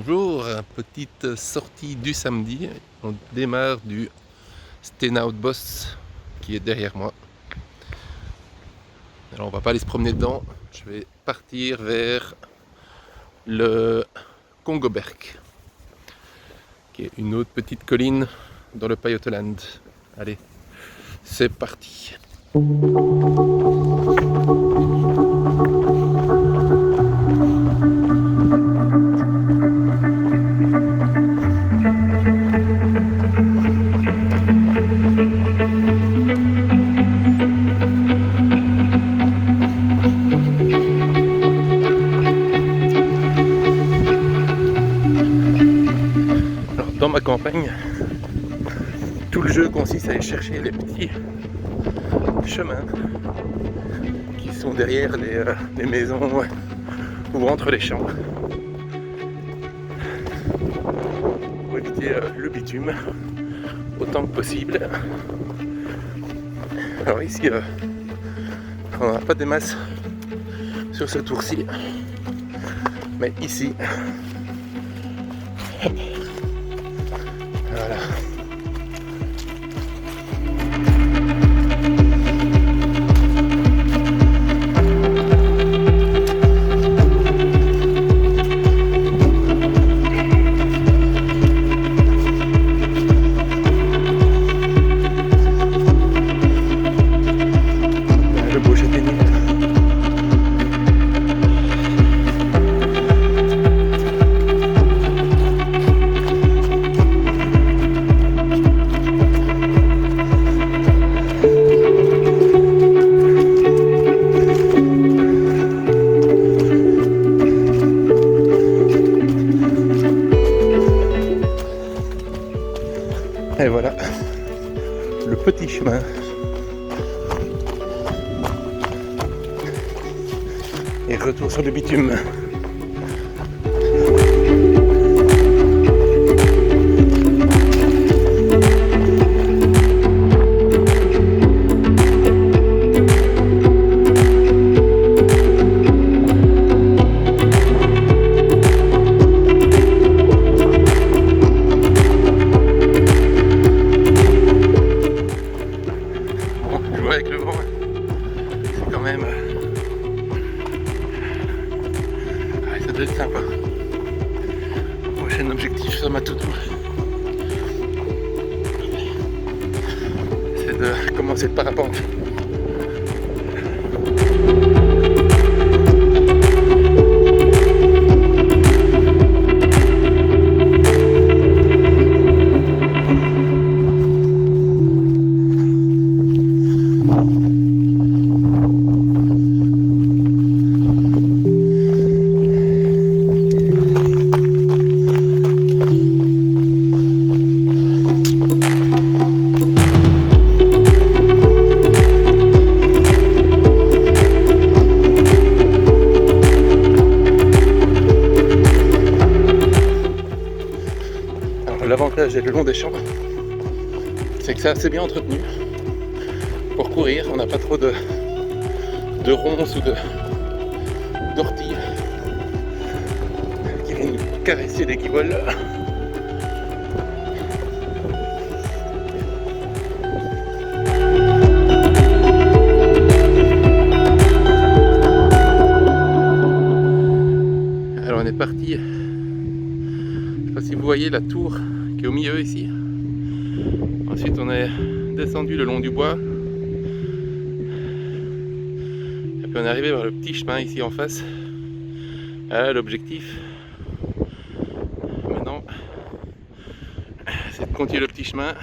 Bonjour, petite sortie du samedi. On démarre du Steenout-Bos qui est derrière moi. Alors on va pas aller se promener dedans, je vais partir vers le Kongoberg, qui est une autre petite colline dans le Pajottenland. Allez, c'est parti. Alors, dans ma campagne, tout le jeu consiste à aller chercher les petits chemins qui sont derrière les maisons ou entre les champs pour éviter le bitume autant que possible. Alors ici, on n'a pas des masses sur ce tour-ci, mais ici, hop, voilà. Le beau châtaignier. Et voilà le petit chemin et retour sur le bitume. Avec le vent, c'est quand même ça doit être sympa. Prochain objectif sur ma to-do, c'est de commencer le parapente. L'avantage est le long des champs, c'est que c'est assez bien entretenu. Pour courir, on n'a pas trop de ronces ou d'orties qui viennent nous caresser les guiboles. Alors on est parti. Je sais pas si vous voyez la tour qui est au milieu ici. Ensuite on est descendu le long du bois. Et puis on est arrivé vers le petit chemin ici en face. L'objectif maintenant, c'est de continuer le petit chemin,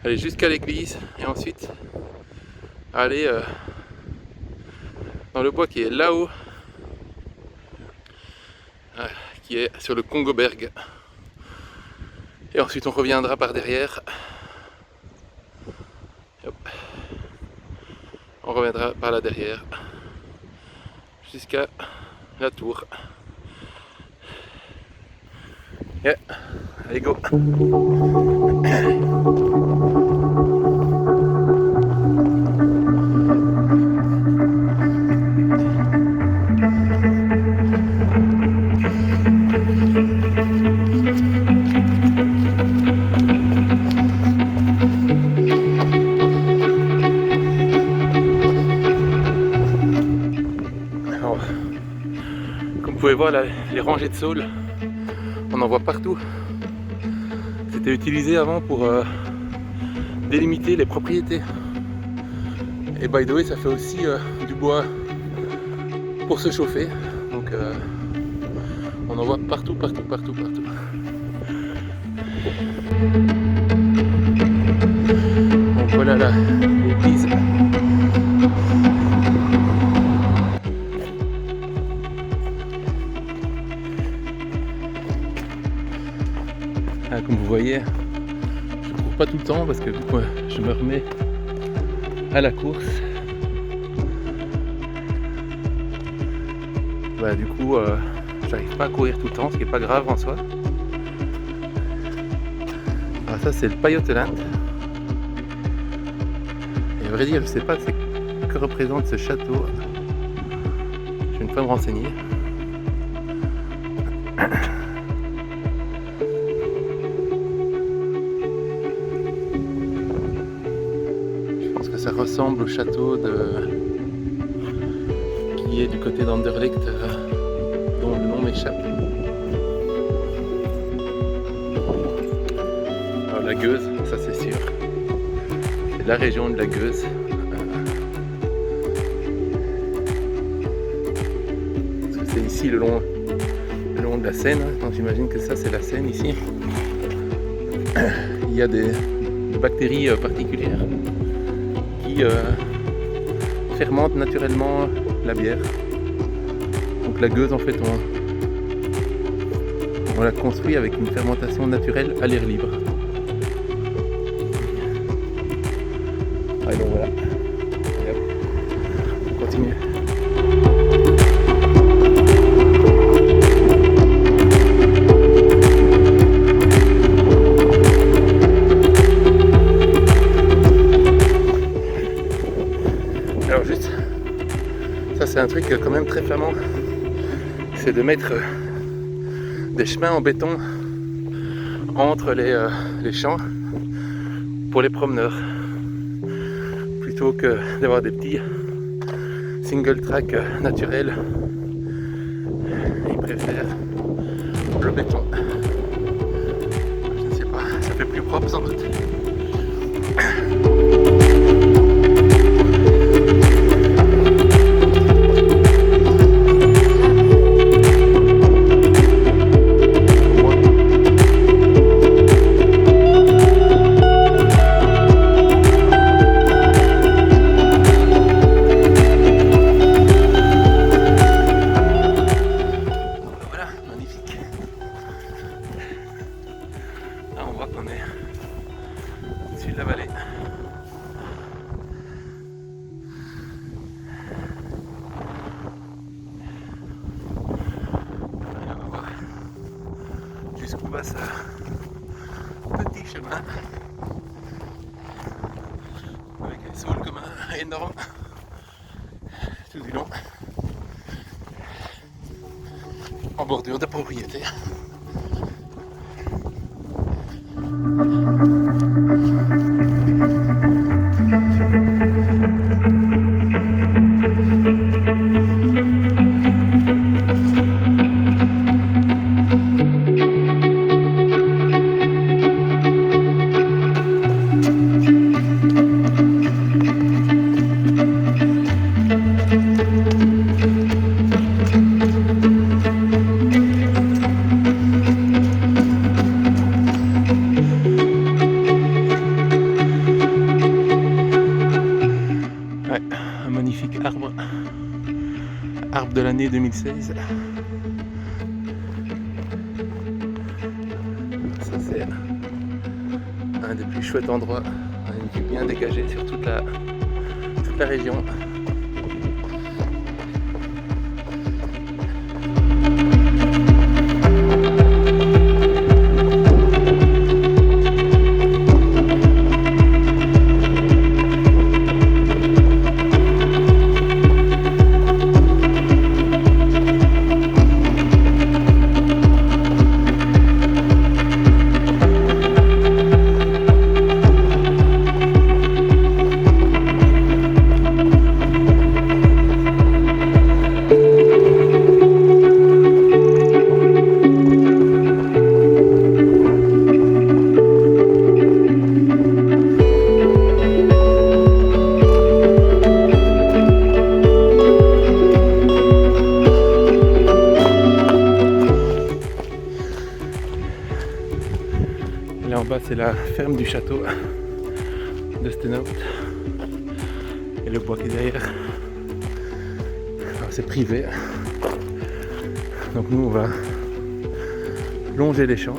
aller jusqu'à l'église et ensuite aller dans le bois qui est là-haut, qui est sur le Kongoberg. Et ensuite on reviendra par derrière. Hop. On reviendra par là derrière jusqu'à la tour. Yeah. Allez go. Vous pouvez voir les rangées de saules, on en voit partout. C'était utilisé avant pour délimiter les propriétés. Et by the way, ça fait aussi du bois pour se chauffer. Donc on en voit partout, partout, partout, partout. Donc voilà l'église. Ah, comme vous voyez, je ne cours pas tout le temps parce que je me remets à la course. Bah, du coup, j'arrive pas à courir tout le temps, ce qui n'est pas grave en soi. Alors ça, c'est le Pajottenland. Et à vrai dire, je sais pas que représente ce château. Je vais une fois me renseigner. Je pense que ça ressemble au château qui est du côté d'Anderlecht, dont le nom m'échappe. Alors la Gueuse, ça c'est sûr. C'est la région de la Gueuse. Parce que c'est ici le long de la Seine, donc j'imagine que ça c'est la Seine ici. Il y a des bactéries particulières qui fermentent naturellement la bière. Donc la gueuse en fait on la construit avec une fermentation naturelle à l'air libre. Et donc voilà. Et hop, on continue. Alors juste, ça c'est un truc quand même très flamand, c'est de mettre des chemins en béton entre les champs pour les promeneurs, plutôt que d'avoir des petits single track naturels. Ils préfèrent le béton. Je ne sais pas, ça fait plus propre sans doute. Jusqu'où va ce petit chemin avec les saules comme énorme tout du long en bordure de propriété. Un magnifique arbre de l'année 2016. Ça c'est un des plus chouettes endroits, une vue bien dégagée sur toute la région. Là-bas, c'est la ferme du château de Stenout. Et le bois qui est derrière. Alors, c'est privé. Donc nous, on va longer les champs.